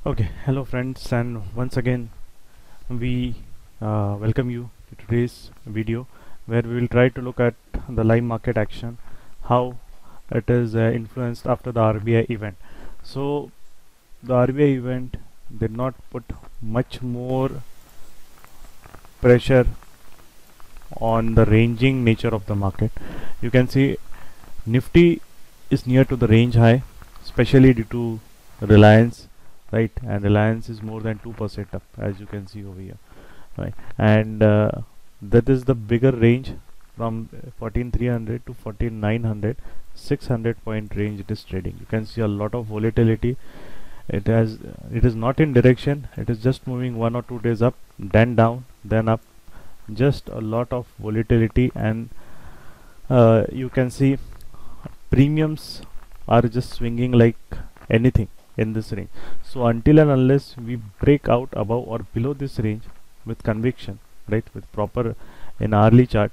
Okay, hello friends, and once again we welcome you to today's video where we will try to look at the live market action, how it is influenced after the RBI event. So the RBI event did not put much more pressure on the ranging nature of the market. You can see Nifty is near to the range high, especially due to Reliance, right? And Reliance is more than 2% up, as you can see over here, right? And that is the bigger range from 14300 to 14900, 600 point range it is trading. You can see a lot of volatility. It is not in direction. It is just moving 1 or 2 days up, then down, then up. Just a lot of volatility, and you can see premiums are just swinging like anything in this range. So until and unless we break out above or below this range with conviction, right, with proper in hourly chart,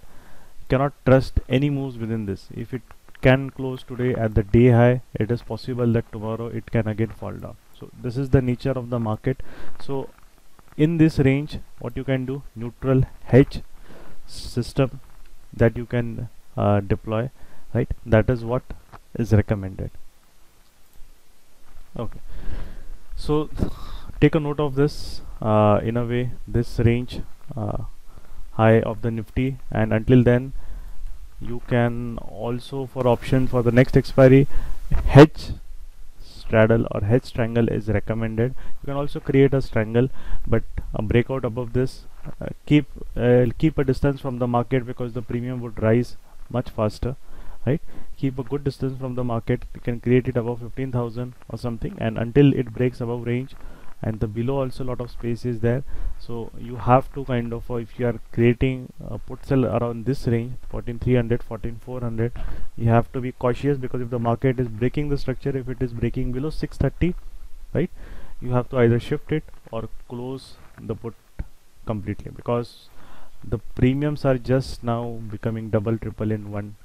cannot trust any moves within this. If it can close today at the day high, it is possible that tomorrow it can again fall down. So this is the nature of the market. So in this range, what you can do, neutral hedge system that you can deploy, right? That is what is recommended. Okay, so take a note of this. In a way, this range high of the Nifty, and until then you can also, for option for the next expiry, hedge straddle or hedge triangle is recommended. You can also create a triangle, but a breakout above this, keep a distance from the market, because the premium would rise much faster, right? Keep a good distance from the market. You can create it above 15,000 or something, and until it breaks above range, and the below also a lot of space is there. So you have to kind of, if you are creating a put sell around this range 14300, 14400, you have to be cautious, because if the market is breaking the structure, if it is breaking below 630, right, you have to either shift it or close the put completely, because the premiums are just now becoming double triple in one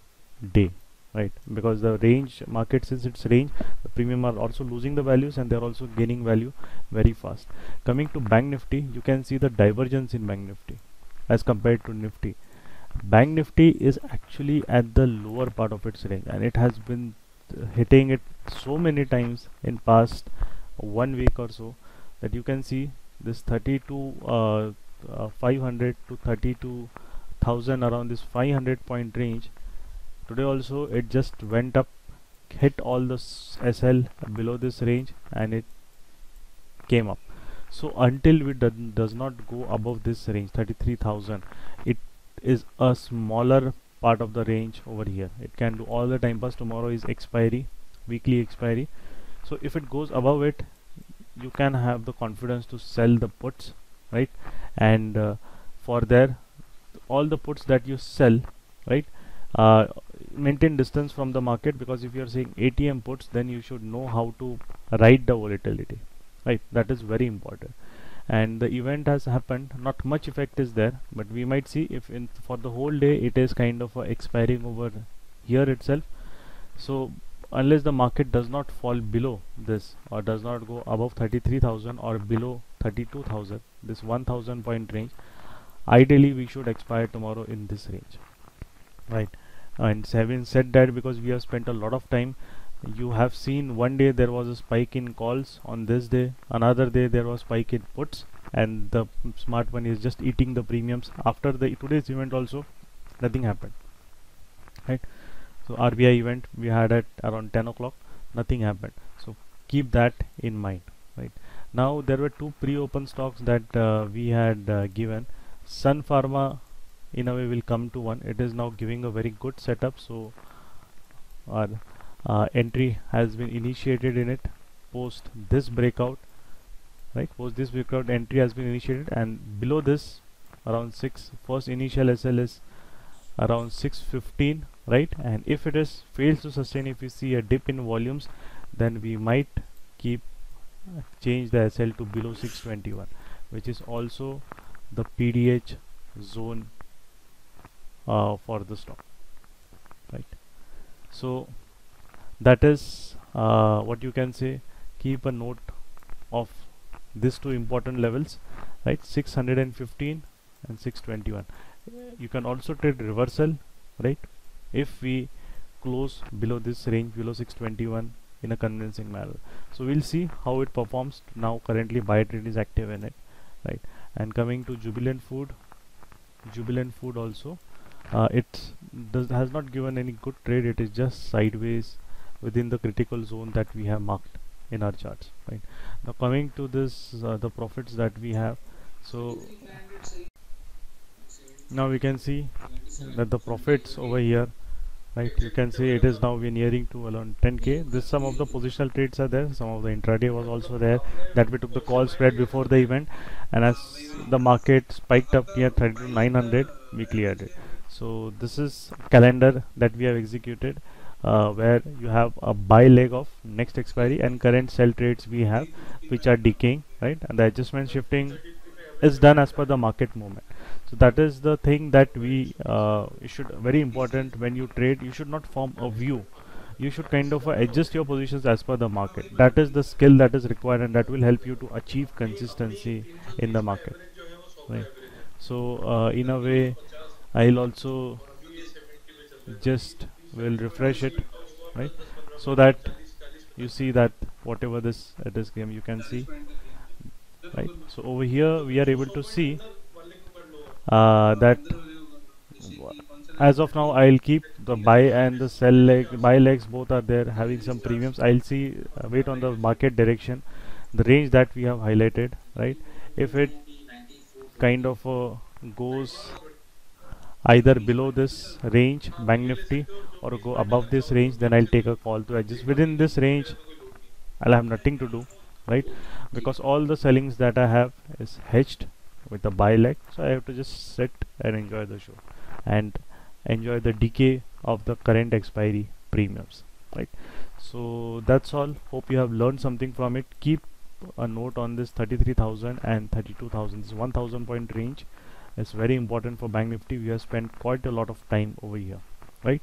day, right? Because the range market, since its range, the premium are also losing the values, and they're also gaining value very fast. Coming to Bank Nifty, you can see the divergence in Bank Nifty as compared to Nifty. Bank Nifty is actually at the lower part of its range, and it has been hitting it so many times in past 1 week or so, that you can see this 500 to 32,000, around this 500 point range. Today also it just went up, hit all the SL below this range, and it came up. So until we does not go above this range 33,000, it is a smaller part of the range over here. It can do all the time pass. Tomorrow is expiry, weekly expiry. So if it goes above it, you can have the confidence to sell the puts, right? And for there, all the puts that you sell, right, maintain distance from the market, because if you are saying ATM puts, then you should know how to ride the volatility, right? That is very important. And the event has happened, not much effect is there, but we might see if for the whole day it is kind of expiring over here itself. So unless the market does not fall below this, or does not go above 33,000 or below 32,000, this 1,000 point range, ideally we should expire tomorrow in this range, right? And having said that, because we have spent a lot of time, you have seen one day there was a spike in calls, on this day another day there was spike in puts, and the smart money is just eating the premiums. After the today's event also, nothing happened, right? So RBI event we had at around 10 o'clock, nothing happened. So keep that in mind, right? Now there were two pre-open stocks that we had given. Sun Pharma in a way will come to one. It is now giving a very good setup, so our entry has been initiated in it post this breakout, right? Post this breakout, entry has been initiated, and below this around 6, first initial SL is around 615, right? And if it is fails to sustain, if we see a dip in volumes, then we might keep change the SL to below 621, which is also the PDH zone for the stock, right? So that is what you can say. Keep a note of these two important levels, right? 615 and 621. You can also trade reversal, right? If we close below this range, below 621 in a convincing manner. So we'll see how it performs. Now currently buy trade is active in it, right? And coming to Jubilant Food also, has not given any good trade. It is just sideways within the critical zone that we have marked in our charts, right? Now coming to this, the profits that we have. So now we can see that the profits over here, right? You can see it is now we're nearing to around 10k. This, some of the positional trades are there, some of the intraday was also there, that we took the call spread before the event, and as the market spiked up near 3900, we cleared it. So this is calendar that we have executed, where you have a buy leg of next expiry and current sell trades we have, which are decaying, right? And the adjustment shifting is done as per the market movement. So that is the thing that we should, very important when you trade. You should not form a view, you should kind of adjust your positions as per the market. That is the skill that is required, and that will help you to achieve consistency in the market, right? So in a way, I'll also just will refresh it, right? So that you see that whatever this it is game, you can see, right? So over here we are able to see that as of now I'll keep the buy and the sell buy legs, both are there having some premiums. I'll see, wait on the market direction, the range that we have highlighted, right? If it kind of goes either below this range, Bank Nifty, or go above this range, then I'll take a call to adjust. Within this range I'll have nothing to do, right? Because all the sellings that I have is hedged with the buy leg, so I have to just sit and enjoy the show and enjoy the decay of the current expiry premiums, right? So that's all. Hope you have learned something from it. Keep a note on this 33,000 and 32,000. This 1,000 point range is very important for Bank Nifty. We have spent quite a lot of time over here, right?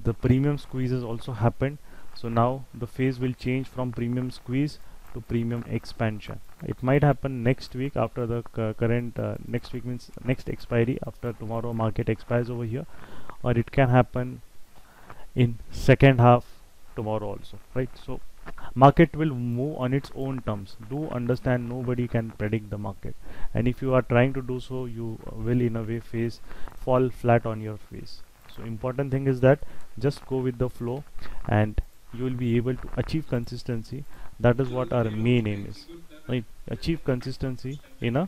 The premium squeezes also happened, so now the phase will change from premium squeeze to premium expansion. It might happen next week after the current next week means next expiry, after tomorrow market expires over here, or it can happen in second half tomorrow also, right? So market will move on its own terms. Do understand, nobody can predict the market, and if you are trying to do so, you will in a way fall flat on your face. So important thing is that just go with the flow and you will be able to achieve consistency. That is what our main aim is, right? Achieve consistency in a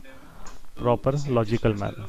proper logical manner.